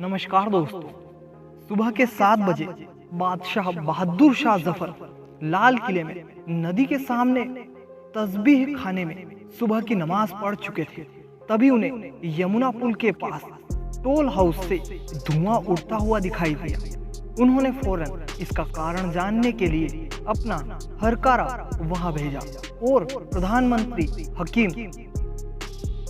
नमस्कार दोस्तों। सुबह के 7 बजे बादशाह बहादुर शाह जफर लाल किले में नदी के सामने तस्बीह खाने में सुबह की नमाज पढ़ चुके थे। तभी उन्हें यमुना पुल के पास टोल हाउस से धुआं उड़ता हुआ दिखाई दिया। उन्होंने फौरन इसका कारण जानने के लिए अपना हरकारा वहां भेजा और प्रधानमंत्री हकीम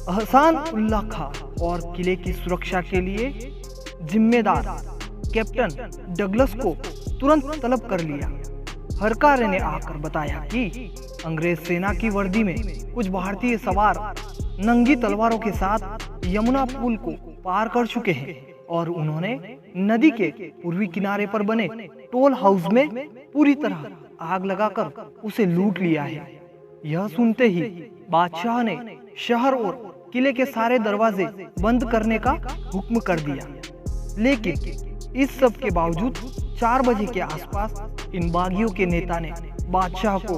अहसान उल्लाह खां और किले की सुरक्षा के लिए जिम्मेदार कैप्टन डगलस को तुरंत तलब कर लिया। हरकारे ने आकर बताया कि अंग्रेज सेना की वर्दी में कुछ भारतीय सवार नंगी तलवारों के साथ यमुना पुल को पार कर चुके हैं और उन्होंने नदी के पूर्वी किनारे पर बने टोल हाउस में पूरी तरह आग लगाकर उसे लूट लिया है। यह सुनते ही बादशाह ने शहर और किले के सारे दरवाजे बंद करने का हुक्म कर दिया। लेकिन इस सब के बावजूद 4 बजे के आसपास इन बागियों के नेता ने बादशाह को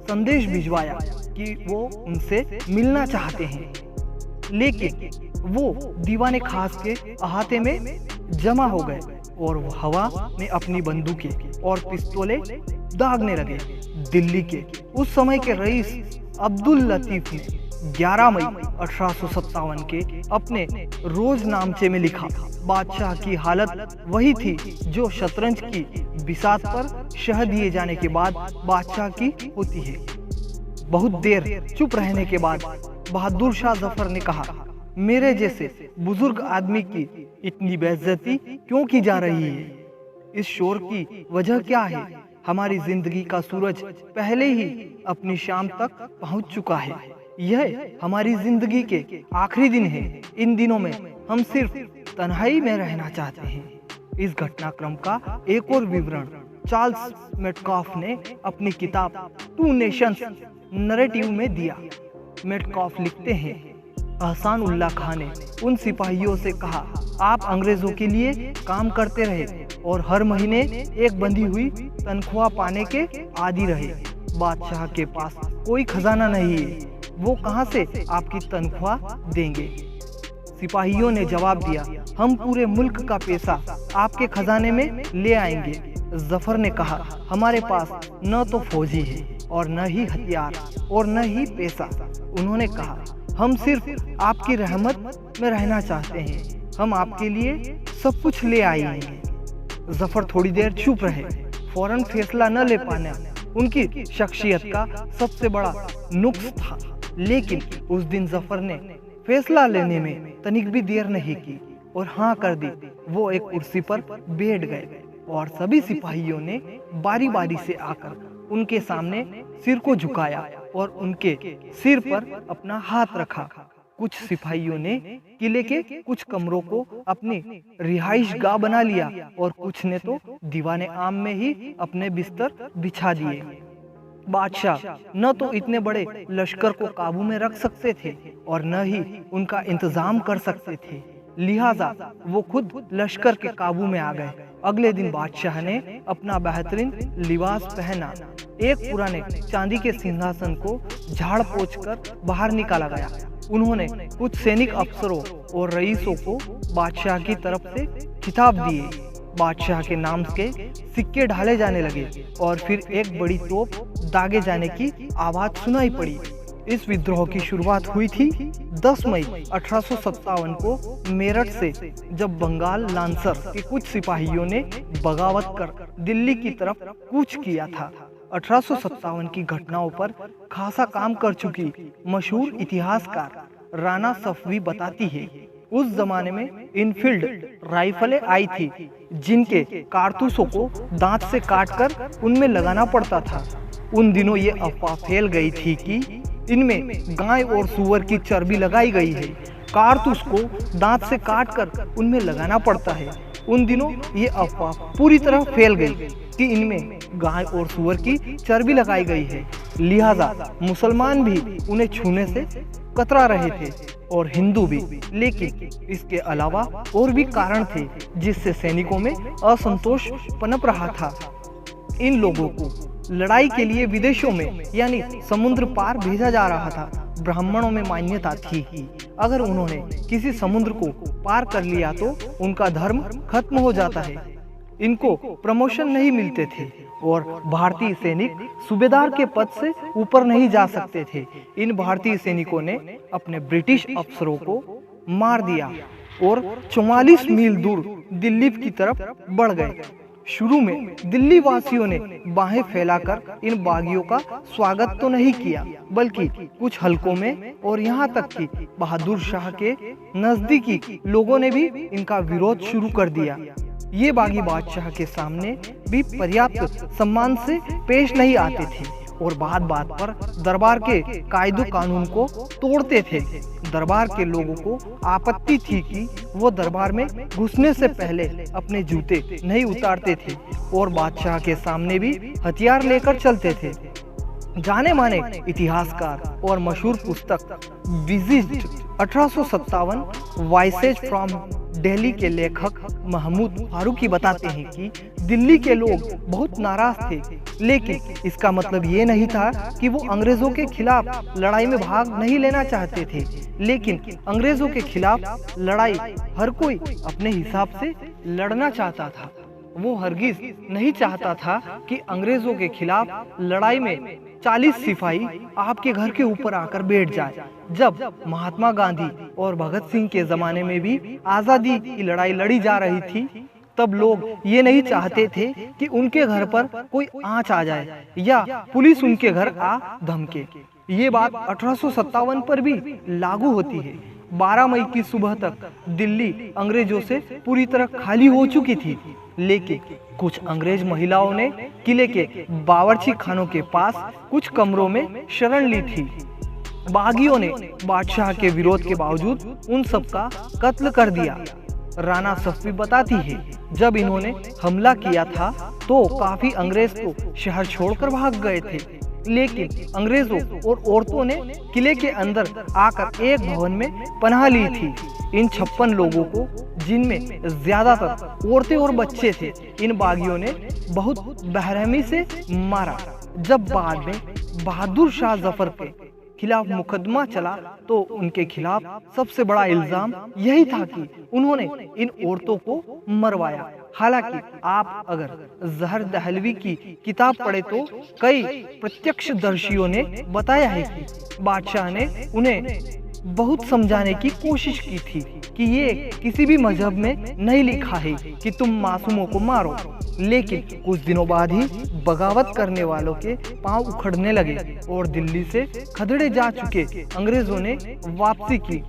संदेश भिजवाया कि वो उनसे मिलना चाहते हैं, लेकिन वो दीवाने खास के अहाते में जमा हो गए और वो हवा में अपनी बंदूकें और पिस्तौलें दागने लगे। दिल्ली के उस समय के रईस अब्दुल लतीफ ने 11 मई 1857 के अपने रोजनामचे में लिखा, बादशाह की हालत वही थी जो शतरंज की बिसात पर शह दिए जाने के बाद बादशाह की होती है। बहुत देर चुप रहने के बाद बहादुर शाह जफर ने कहा, मेरे जैसे बुजुर्ग आदमी की इतनी बेइज्जती क्यों की जा रही है? इस शोर की वजह क्या है? हमारी जिंदगी का सूरज पहले ही अपनी शाम तक पहुंच चुका है। यह हमारी जिंदगी के आखिरी दिन है। इन दिनों में हम सिर्फ तन्हाई में रहना चाहते हैं। इस घटनाक्रम का एक और विवरण चार्ल्स मेटकॉफ ने अपनी किताब टू नेशंस नरेटिव में दिया। मेटकॉफ लिखते हैं, अहसान उल्लाह खां ने उन सिपाहियों से कहा, आप अंग्रेजों के लिए काम करते रहे और हर महीने एक बंधी हुई तनख्वाह पाने के आदी रहे। बादशाह के पास कोई खजाना नहीं है, वो कहां से आपकी तनख्वाह देंगे? सिपाहियों ने जवाब दिया, हम पूरे मुल्क का पैसा आपके खजाने में ले आएंगे। जफर ने कहा, हमारे पास न तो फौजी है और न ही हथियार और न ही पैसा। उन्होंने कहा, हम सिर्फ आपकी रहमत में रहना चाहते हैं, हम आपके लिए सब कुछ ले आएंगे। जफर थोड़ी देर चुप रहे। फौरन फैसला न ले पाना उनकी शख्सियत का सबसे बड़ा नुक्स था, लेकिन उस दिन जफर ने फैसला लेने में तनिक भी देर नहीं की और हाँ कर दी। वो एक कुर्सी पर बैठ गए और सभी सिपाहियों ने बारी बारी से आकर उनके सामने सिर को झुकाया और उनके सिर पर अपना हाथ रखा। कुछ सिपाहियों ने किले के कुछ कमरों को अपनी रिहाइश गाह बना लिया और कुछ ने तो दीवाने आम में ही अपने बिस्तर बिछा दिए। बादशाह न तो इतने बड़े लश्कर को काबू में रख सकते थे और न ही उनका इंतजाम कर सकते थे, लिहाजा वो खुद लश्कर के काबू में आ गए। अगले दिन बादशाह ने अपना बेहतरीन लिबास पहना। एक पुराने चांदी के सिंहासन को झाड़ पोंछ कर बाहर निकाला गया। उन्होंने कुछ सैनिक अफसरों और रईसों को बादशाह की तरफ से खिताब दिए। बादशाह के नाम के सिक्के ढाले जाने लगे और फिर एक बड़ी तोप दागे जाने की आवाज सुनाई पड़ी। इस विद्रोह की शुरुआत हुई थी 10 मई 1857 को मेरठ से, जब बंगाल लांसर के कुछ सिपाहियों ने बगावत कर दिल्ली की तरफ कूच किया था। 1857 की घटनाओं पर खासा काम कर चुकी मशहूर इतिहासकार राना सफवी बताती है, उस जमाने में इनफील्ड राइफलें आई थी जिनके कारतूसों को दांत से काटकर उनमें लगाना पड़ता था। उन दिनों ये अफवाह फैल गई थी कि इनमें गाय और सूअर की चर्बी लगाई गई है। कारतूस को दांत से काटकर उनमें लगाना पड़ता है। उन दिनों ये अफवाह पूरी तरह फैल गई कि इनमें गाय और सूअर की चर्बी लगाई गई है, लिहाजा मुसलमान भी उन्हें छूने से कतरा रहे थे और हिंदू भी। लेकिन इसके अलावा और भी कारण थे जिससे सैनिकों में असंतोष पनप रहा था। इन लोगों को लड़ाई के लिए विदेशों में यानी समुद्र पार भेजा जा रहा था ब्राह्मणों में मान्यता थी कि अगर उन्होंने किसी समुद्र को पार कर लिया तो उनका धर्म खत्म हो जाता है। इनको प्रमोशन नहीं मिलते थे और भारतीय सैनिक सूबेदार के पद से ऊपर नहीं जा सकते थे। इन भारतीय सैनिकों ने अपने ब्रिटिश अफसरों को मार दिया और 44 मील दूर दिल्ली की तरफ बढ़ गए। शुरू में दिल्ली वासियों ने बाहें फैलाकर इन बागियों का स्वागत तो नहीं किया, बल्कि कुछ हलकों में और यहाँ तक कि बहादुर शाह के नजदीकी लोगों ने भी इनका विरोध शुरू कर दिया। ये बागी बादशाह के सामने भी पर्याप्त सम्मान से पेश नहीं आते थे और बात बात पर दरबार के कायदो कानून को तोड़ते थे। दरबार के लोगों को आपत्ति थी कि वो दरबार में घुसने से पहले अपने जूते नहीं उतारते थे और बादशाह के सामने भी हथियार लेकर चलते थे। जाने माने इतिहासकार और मशहूर पुस्तक विजिट 1857 वॉयसेज फ्रॉम दिल्ली के लेखक महमूद फारूकी बताते हैं कि दिल्ली के लोग बहुत नाराज थे, लेकिन इसका मतलब ये नहीं था कि वो अंग्रेजों के खिलाफ लड़ाई में भाग नहीं लेना चाहते थे। लेकिन अंग्रेजों के खिलाफ लड़ाई हर कोई अपने हिसाब से लड़ना चाहता था। वो हरगिज नहीं चाहता था कि अंग्रेजों के खिलाफ लड़ाई में 40 सिपाही आपके घर के ऊपर आकर बैठ जाए। जब महात्मा गांधी और भगत सिंह के जमाने में भी आजादी की लड़ाई लड़ी जा रही थी, तब लोग ये नहीं चाहते थे कि उनके घर पर कोई आंच आ जाए या पुलिस उनके घर आ धमके। ये बात 1857 पर भी लागू होती है। 12 मई की सुबह तक दिल्ली अंग्रेजों से पूरी तरह खाली हो चुकी थी, लेकिन कुछ अंग्रेज महिलाओं ने किले के बावर्ची खानों के पास कुछ कमरों में शरण ली थी। बागियों ने बादशाह के विरोध के बावजूद उन सब का कत्ल कर दिया। राणा सफी बताती है, जब इन्होंने हमला किया था तो काफी अंग्रेज तो शहर छोड़कर भाग गए थे, लेकिन अंग्रेजों और औरतों ने किले के अंदर आकर एक भवन में पनाह ली थी। इन 56 लोगों को, जिनमें ज्यादातर औरतें और बच्चे थे, इन बागियों ने बहुत बेरहमी से मारा। जब बाद में बहादुर शाह जफर के खिलाफ मुकदमा चला तो उनके खिलाफ सबसे बड़ा इल्जाम यही था कि उन्होंने इन औरतों को मरवाया। हालांकि आप अगर जहर दहलवी की किताब पढ़े तो कई प्रत्यक्षदर्शियों ने बताया है कि बादशाह ने उन्हें बहुत समझाने की कोशिश की थी कि ये किसी भी मजहब में नहीं लिखा है कि तुम मासूमों को मारो। लेकिन कुछ दिनों बाद ही बगावत करने वालों के पांव उखड़ने लगे और दिल्ली से खदेड़े जा चुके अंग्रेजों ने वापसी की।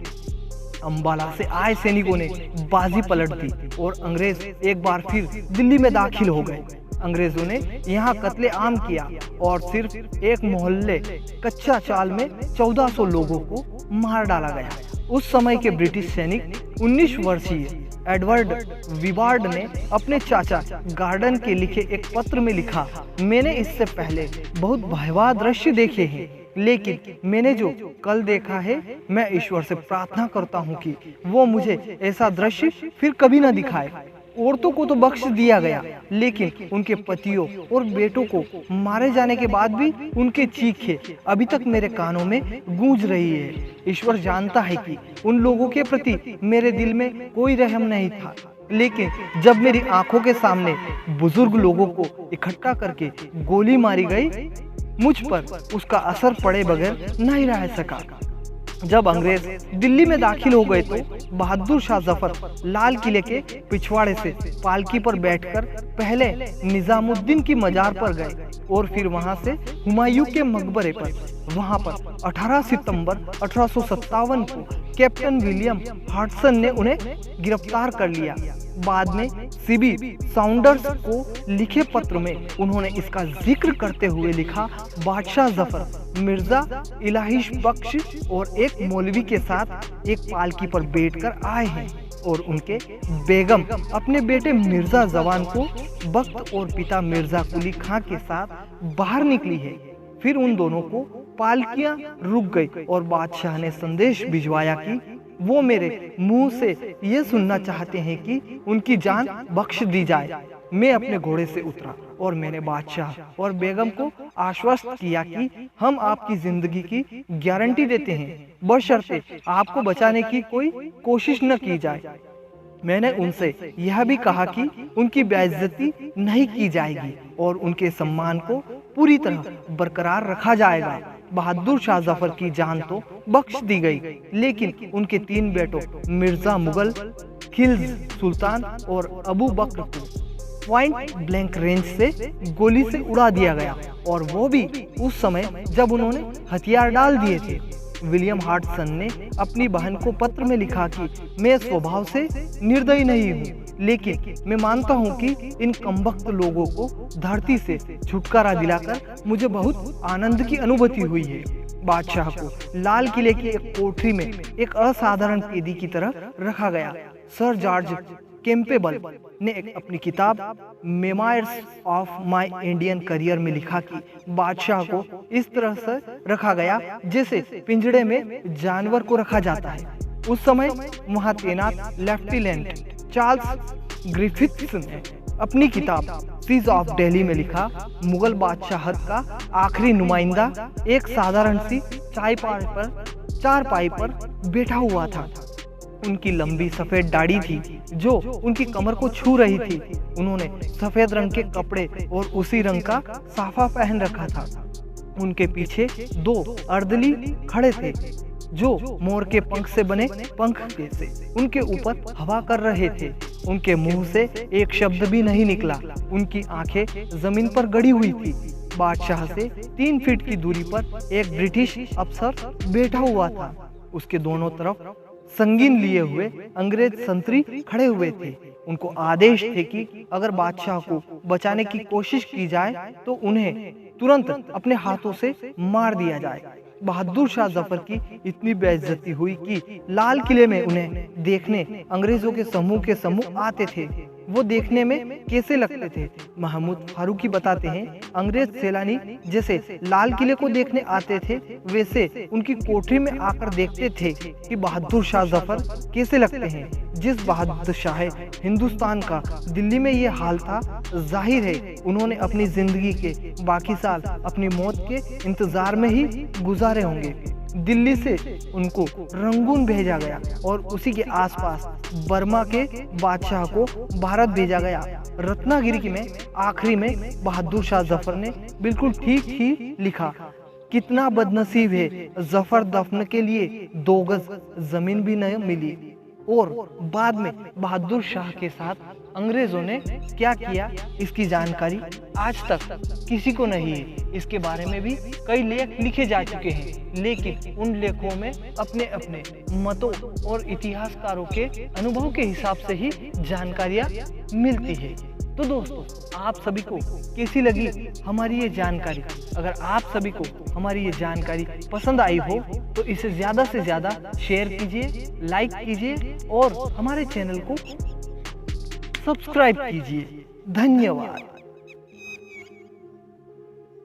अंबाला से आए सैनिकों ने बाजी पलट दी और अंग्रेज एक बार फिर दिल्ली में दाखिल हो गए। अंग्रेजों ने यहाँ कत्ले आम किया और सिर्फ एक मोहल्ले कच्चा चाल में 1400 लोगों को मार डाला गया। उस समय के ब्रिटिश सैनिक 19 वर्षीय एडवर्ड विवार्ड ने अपने चाचा गार्डन के लिखे एक पत्र में लिखा, मैंने इससे पहले बहुत भयावह दृश्य देखे हैं, लेकिन मैंने जो कल देखा है, मैं ईश्वर से प्रार्थना करता हूँ कि वो मुझे ऐसा दृश्य फिर कभी न दिखाए। औरतों को तो बख्श दिया गया, लेकिन उनके पतियों और बेटों को मारे जाने के बाद भी उनके चीखें अभी तक मेरे कानों में गूंज रही है। ईश्वर जानता है कि उन लोगों के प्रति मेरे दिल में कोई रहम नहीं था, लेकिन जब मेरी आंखों के सामने बुजुर्ग लोगों को इकट्ठा करके गोली मारी गई, मुझ पर उसका असर पड़े बगैर नहीं रह सका। जब अंग्रेज दिल्ली में दाखिल हो गए तो बहादुर शाह जफर लाल किले के पिछवाड़े से पालकी पर बैठकर पहले निजामुद्दीन की मजार पर गए और फिर वहां से हुमायूं के मकबरे पर। वहां पर 18 सितंबर 1857 को कैप्टन विलियम हॉटसन ने उन्हें गिरफ्तार कर लिया। बाद में सीबी साउंडर्स को लिखे पत्र में उन्होंने इसका जिक्र करते हुए लिखा, बादशाह जफर मिर्जा इलाहिश बख्श और एक मौलवी के साथ एक पालकी पर बैठकर आए हैं और उनके बेगम अपने बेटे मिर्जा जवान को बख्त और पिता मिर्जा कुली खां के साथ बाहर निकली है। फिर उन दोनों को पालकियां रुक गई और बादशाह ने संदेश भिजवाया कि वो मेरे मुंह से ये सुनना चाहते हैं कि उनकी जान बख्श दी जाए। मैं अपने घोड़े से उतरा और मैंने बादशाह और बेगम को आश्वस्त किया कि हम आपकी जिंदगी की गारंटी देते हैं, बशर्ते आपको बचाने की कोई कोशिश न की जाए। मैंने उनसे यह भी कहा कि उनकी बेइज्जती नहीं की जाएगी और उनके सम्मान को पूरी तरह बरकरार रखा जाएगा। बहादुर शाह जफर की जान तो बख्श दी गई, लेकिन उनके 3 बेटों मिर्जा मुगल, खिल्ज सुल्तान और अबू बकर को पॉइंट ब्लैंक रेंज से गोली से उड़ा दिया गया, और वो भी उस समय जब उन्होंने हथियार डाल दिए थे। विलियम हार्टसन ने अपनी बहन को पत्र में लिखा कि मैं स्वभाव से निर्दयी नहीं हूँ, लेकिन मैं मानता हूँ कि इन कमबख्त लोगों को धरती से छुटकारा दिलाकर मुझे बहुत आनंद की अनुभूति हुई है। बादशाह को लाल किले की एक कोठरी में एक असाधारण कैदी की तरह रखा गया। सर जॉर्ज कैंपेबल ने अपनी किताब memoirs of my Indian career में लिखा कि बादशाह को इस तरह से रखा गया जैसे पिंजड़े में जानवर को रखा जाता है। उस समय वहां तैनात लेफ्टिनेंट चार्ल्स ग्रिफिथ्स ने अपनी किताब सीज ऑफ दिल्ली में लिखा, मुगल बादशाहत का आखिरी नुमाइंदा एक साधारण सी चारपाई पर बैठा हुआ था। उनकी लंबी सफेद दाढ़ी थी जो उनकी कमर को छू रही थी। उन्होंने सफेद रंग के कपड़े और उसी रंग का साफा पहन रखा था। उनके पीछे 2 अर्दली खड़े थे जो मोर के पंख से बने पंख जैसे उनके ऊपर हवा कर रहे थे। उनके मुंह से एक शब्द भी नहीं निकला। उनकी आंखें जमीन पर गड़ी हुई थी। बादशाह से 3 फीट की दूरी पर एक ब्रिटिश अफसर बैठा हुआ था। उसके दोनों तरफ संगीन लिए हुए अंग्रेज संतरी खड़े हुए थे। उनको आदेश थे कि अगर बादशाह को बचाने की कोशिश की जाए तो उन्हें तुरंत अपने हाथों से मार दिया जाए। बहादुर शाह जफर की इतनी बेइज्जती हुई कि लाल किले में उन्हें देखने अंग्रेजों के समूह आते थे। वो देखने में कैसे लगते थे? महमूद फारूकी बताते हैं, अंग्रेज सैलानी जैसे लाल किले को देखने आते थे वैसे उनकी कोठरी में आकर देखते थे कि बहादुर शाह जफर कैसे लगते हैं। जिस बहादुर शाह हिंदुस्तान का दिल्ली में ये हाल था, जाहिर है उन्होंने अपनी जिंदगी के बाकी साल अपनी मौत के इंतजार में ही गुजारे होंगे। दिल्ली से उनको रंगून भेजा गया और उसी के आसपास बर्मा के बादशाह को भारत भेजा गया। रत्नागिरी में आखिरी में बहादुर शाह जफर ने बिल्कुल ठीक ही लिखा, कितना बदनसीब है जफर दफन के लिए 2 गज जमीन भी नहीं मिली। और बाद में बहादुर शाह के साथ अंग्रेजों ने क्या किया इसकी जानकारी आज तक किसी को नहीं है। इसके बारे में भी कई लेख लिखे जा चुके हैं, लेकिन उन लेखों में अपने अपने मतों और इतिहासकारों के अनुभव के हिसाब से ही जानकारियां मिलती है। तो दोस्तों, आप सभी को कैसी लगी हमारी ये जानकारी? अगर आप सभी को हमारी ये जानकारी पसंद आई हो तो इसे ज़्यादा से ज़्यादा शेयर कीजिए, लाइक कीजिए और हमारे चैनल को सब्सक्राइब कीजिए। धन्यवाद।